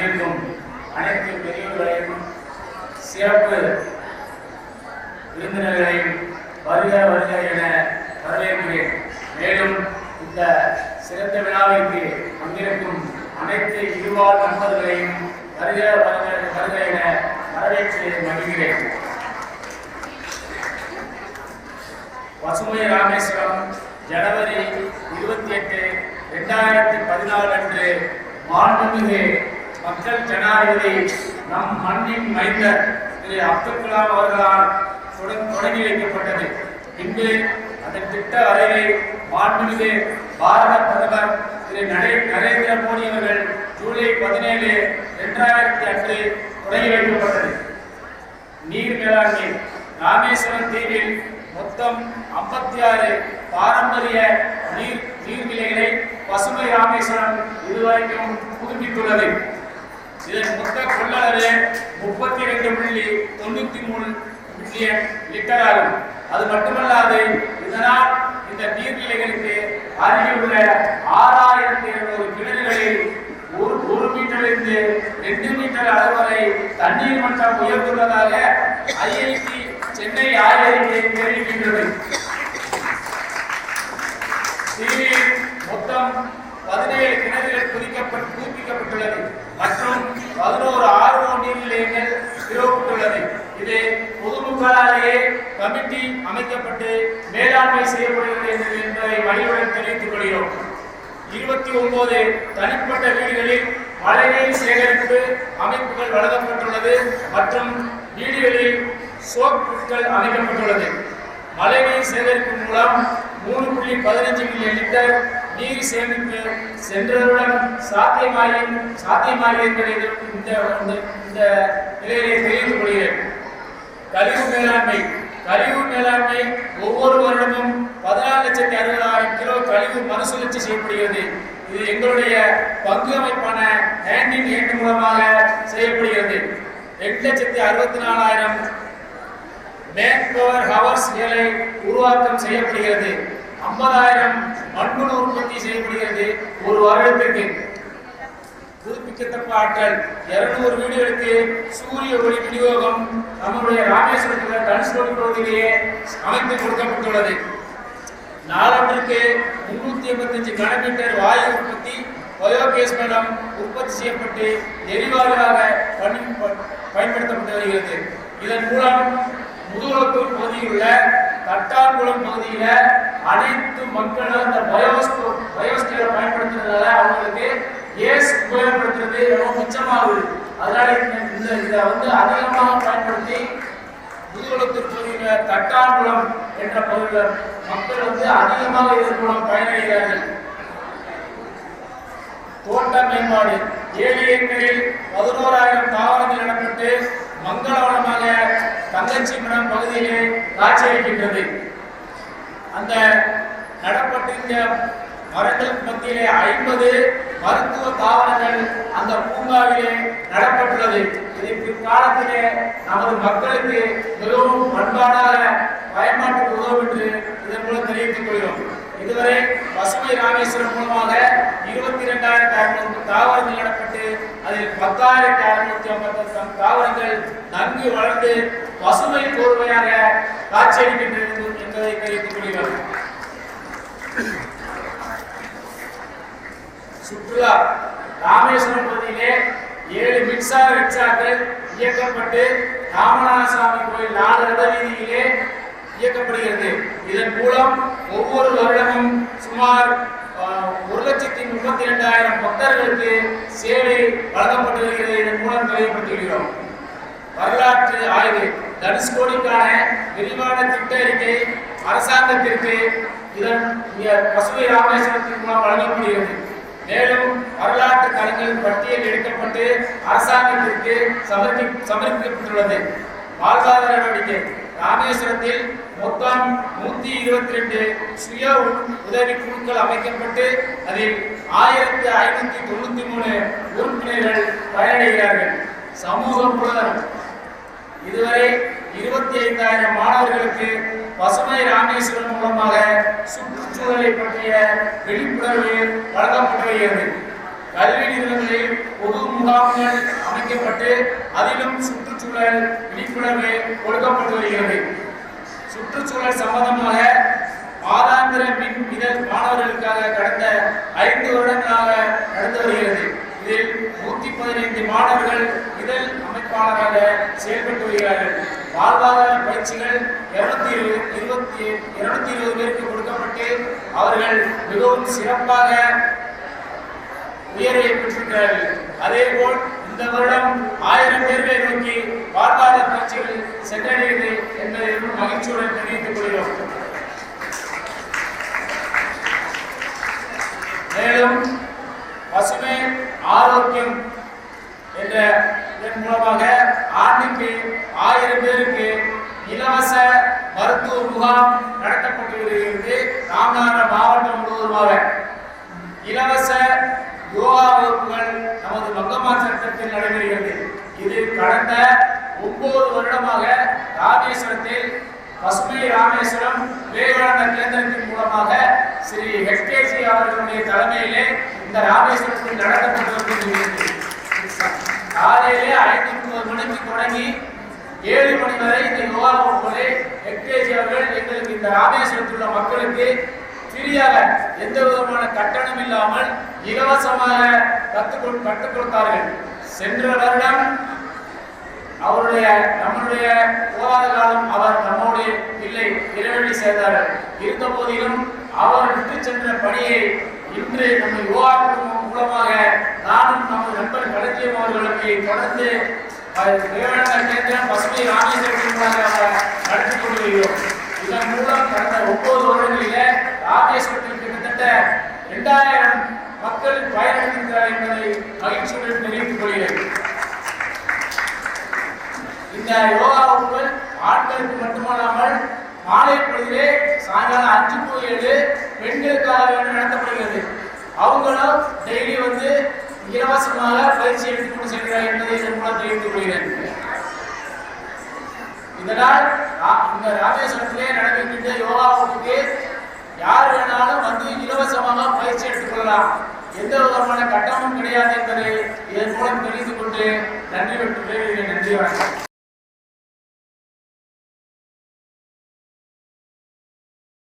வந்திருக்கும் அனைத்து பெரியவர்களையும் சிறப்பு விருந்தினர்களையும் வருக வருக என வரவேற்கிறேன். மேலும் இந்த சிறந்த விழாவிற்கு வந்திருக்கும் அனைத்து இருவாழ் நண்பர்களையும் வருக வருக என வரவேற்று மகிழ்கிறேன். பசுமை ராமேஸ்வரம் ஜனவரி 28, 2014 அன்று மாண்புமிகு மக்கள் ஜனாதிபதி நம் மண்ணின் மைந்தர் திரு அப்துல் கலாம் அவர்களால் தொடங்கி வைக்கப்பட்டது. பின்பு அதன் திட்ட வரைவை மாண்புமிகு பாரத பிரதமர் திரு நரேந்திர மோடி அவர்கள் ஜூலை 17, 2000 அன்று தொடங்கி வைக்கப்பட்டது. நீர் மேலாண்மை ராமேஸ்வரம் தீவில் மொத்தம் 56 பாரம்பரிய நீர்நிலைகளை பசுமை ராமேஸ்வரம் இதுவரைக்கும் புதுப்பித்துள்ளது. இதன் மொத்த கொள்ளளவு 32.93 மில்லியன் லிட்டர் ஆகும். அது மட்டுமல்லாது இதனால் இந்த நீர்நிலைகளுக்கு அருகில் உள்ள 6200 கிணறுகளில் 1 மீட்டரிலிருந்து 2 மீட்டர் அளவு வரை தண்ணீர் மட்டம் உயர்ந்துள்ளதாக IIT சென்னை ஆய்வறிக்கை தெரிவிக்கின்றது. தீவில் மொத்தம் 17 கிணறுகள் புதுப்பிக்கப்பட்டுள்ளது மற்றும் 11 RO நீர்நிலையங்கள் நிறுவப்பட்டுள்ளது. இது பொதுமக்களாலேயே கமிட்டி அமைக்கப்பட்டு மேலாண்மை செய்யப்படுகிறது என்பதை மகிழ்வுடன் தெரிவித்துக் கொள்கிறோம். 29 தனிப்பட்ட வீடுகளில் மழைநீர் சேகரிப்பு அமைப்புகள் வழங்கப்பட்டுள்ளது மற்றும் வீடுகளில் சோப் குட்கள் அமைக்கப்பட்டுள்ளது. மழைநீர் சேகரிப்பு மூலம் 3.15 மில்லியன் லிட்டர் நீர் சேமிப்பு சென்றவுடன் சாத்தியமாகி என்பதை இந்த நிலையிலே தெரிவித்துக் கொள்கிறேன். கழிவு மேலாண்மை ஒவ்வொரு வருடமும் 14,60,000 கிலோ கழிவு மறுசுழற்சி செய்யப்படுகிறது. இது எங்களுடைய பங்கு அமைப்பான ஹேண்ட் இன் ஹேண்ட் மூலமாக செய்யப்படுகிறது. 8,64,000 மேன் பவர் ஹவர்ஸ்களை உருவாக்கம் செய்யப்படுகிறது. 50,000 மண்புழு உற்பத்தி செய்யப்படுகிறது ஒரு வருடத்திற்கு. புதுப்பிக்கத்தக்க ஆற்றல் 200 வீடுகளுக்கு சூரிய ஒளி விநியோகம் நம்முடைய ராமேஸ்வரத்தில் தனுஷ்கோடி பகுதியிலேயே அமைத்து கொடுக்கப்பட்டுள்ளது. நாளொன்றுக்கு 385 கனமீட்டர் வாயு உற்பத்தி பயோகேஸ் மூலம் உற்பத்தி செய்யப்பட்டு எரிவாயுவாக பயன்படுத்தப்பட்டு வருகிறது. இதன் மூலம் முதுகுளத்தூர் பகுதியில் உள்ள தட்டான்குளம் பகுதியில் அனைத்து மக்களும் இந்த பயோஸ்டீலை பயன்படுத்துறதுனால அவங்களுக்கு கேஸ் உபயோகப்படுத்துறது ரொம்ப மிச்சமாகுது. அதனால இதை அதிகமாக பயன்படுத்தி முதுகுளத்தூர் பகுதியில் தட்டான்குளம் என்ற பகுதியில் மக்கள் அதிகமாக இதன் மூலம் பயனடைகிறார்கள். தோட்ட மேம்பாடு 7 ஏக்கரில் 11,000 தாவரங்கள் நடப்பட்டு மங்களவனமாக தங்கச்சி மடம் பகுதியிலே காட்சியளிக்கின்றது. அந்த நடப்பட்டிருந்த மரங்களுக்கு மத்தியிலே 50 மருத்துவ தாவரங்கள் அந்த பூங்காவிலே நடப்பட்டுள்ளது. இது பிற்காலத்திலே நமது மக்களுக்கு மிகவும் பண்பாடாக பயன்பாட்டுக்கு உதவும் என்று இதன் மூலம் தெரிவித்துக் கொள்கிறோம். இதுவரை பசுமை ராமேஸ்வரம் மூலமாக 22,600 தாவரங்கள் நடப்பட்டு அதில் 10,650 தாவரங்கள் நன்கு வளர்ந்து பசுமை கோர்வையாக காட்சியளிக்கின்றது என்பதை தெரிவித்துக் கொள்கிறோம். சுற்றுலா ராமேஸ்வரம் பகுதியிலே 7 மின்சார ரிக்ஷாக்கள் இயக்கப்பட்டு ராமநாதசாமி கோயில் 4 ரத வீதியிலே இயக்கப்படுகிறது. இதன் மூலம் ஒவ்வொரு வருடமும் சுமார் 1,32,000 பக்தர்களுக்கு சேவை வழங்கப்பட்டு வருகிறது. இதன் மூலம் தெளிவுபடுத்துகிறோம். வரலாற்று ஆய்வு தனுஷ்கோடிக்கான விரிவான திட்ட அறிக்கை அரசாங்கத்திற்கு இதன் பசுமை ராமேஸ்வரத்தின் மூலம் வழங்கப்படுகிறது. மேலும் வரலாற்று தலங்கள் பட்டியல் எடுக்கப்பட்டு அரசாங்கத்திற்கு சமர்ப்பிக்கப்பட்டுள்ளது. வாழ்வாதார நடவடிக்கை ராமேஸ்வரத்தில் மொத்தம் 122 சுய உதவி குழுக்கள் அமைக்கப்பட்டு அதில் 1593 உறுப்பினர்கள் பயனடைகிறார்கள். சமூக பொருளாதாரம் இதுவரை 25,000 மாணவர்களுக்கு பசுமை ராமேஸ்வரம் மூலமாக சுற்றுச்சூழலை பற்றிய விழிப்புணர்வு வழங்கப்பட்டு வருகிறது. கல்வி நிறுவனங்களில் பொது முகாம்கள் அமைக்கப்பட்டு அதிலும் சுற்றுச்சூழல் விழிப்புணர்வு கொடுக்கப்பட்டு வருகிறது. சுற்றுச்சூழல் சம்பந்தமாக மாதாந்திர மின் இதழ் மாணவர்களுக்காக கடந்த 5 வருடங்களாக நடந்து வருகிறது. இதில் 115 மாணவர்கள் இதழ் அமைப்பாளராக செயல்பட்டு வருகிறார்கள். வாழ்வாதார பயிற்சிகள் 220 பேருக்கு கொடுக்கப்பட்டு அவர்கள் மிகவும் சிறப்பாக உயர்வை பெற்றிருக்கிறார்கள். அதேபோல் இந்த வருடம் 1000 பேர்களை நோக்கி வாழ்வாதார பயிற்சிகள் சென்றடைகிறது என்பதை மகிழ்ச்சியுடன் தெரிவித்துக் கொள்கிறோம். மேலும் பசுமை ஆரோக்கியம் என்ற இதன் மூலமாக ஆண்டுக்கு 1000 பேருக்கு இலவச மருத்துவ முகாம் நடத்தப்பட்டு வருகிறது. ராமநாதபுரம் மாவட்டம் முழுவதுமாக இலவச யோகா வகுப்புகள் நமது மங்கம்மாள் சட்டத்தில் நடைபெறுகிறது. இது கடந்த 9 வருடமாக ராமேஸ்வரத்தில் பசுமை ராமேஸ்வரம் விவேகானந்த கேந்திரத்தின் மூலமாக ஸ்ரீ HKG அவர்களுடைய தலைமையிலே இந்த ராமேஸ்வரத்தில் நடத்தப்பட்டு வருகிறது. காலையிலே 5:30 மணிக்கு தொடங்கி 7 மணி வரை இந்த யோகா வகுப்புகளை HKG அவர்கள் எங்களுக்கு இந்த ராமேஸ்வரத்தில் உள்ள மக்களுக்கு ஃப்ரீயாக எந்த விதமான கட்டணம் இல்லாமல் இலவசமாக கற்றுக் கொடுத்தார்கள். சென்ற வருடம் நம்முடைய போராத காலம் அவர் நம்மோடு இல்லை, இறைவழி சேர்ந்தார்கள். இருந்த போதிலும் அவர் விட்டு சென்ற பணியை இன்று நம்ம யோகா குழுமம் மூலமாக நானும் நமது நண்பர் களஞ்சியம் அவர்களுக்கு தொடர்ந்து விவேகானந்த கேந்திரம் பசுமை ராமேஸ்வரத்தின் மூலமாக நடத்தி கொண்டு வருகிறோம். இதன் மூலம் கடந்த 9 வருடங்களிலே ராமேஸ்வரத்தில் கிட்டத்தட்ட 2000 மக்கள் பயனடைந்திருக்கிறார் என்பதை மகிழ்ச்சியுடன் தெரிவித்துக் கொள்கிறேன். இந்த யோகா வகுப்புகள் ஆண்களுக்கு மட்டுமல்லாமல் மாலை பொழுதிலே சாயங்காலம் 5 to 7 பெண்களுக்காக நடத்தப்படுகிறது. அவங்களும் டெய்லி வந்து இலவசமாக பயிற்சி எடுத்துக்கொண்டு செல்கிறார் என்பதை இதன் மூலம் தெரிவித்துக் கொள்கிறேன். இதனால் இந்த ராமேஸ்வரத்திலே நடக்கின்ற யோகா வகுப்புக்கு யார் வேணாலும் வந்து இலவசமாக பயிற்சி எடுத்துக்கொள்ளலாம். எந்த விதமான கட்டணமும் கிடையாது என்பதை இதன் மூலம் தெரிந்து கொண்டு நன்றி வணக்கம்.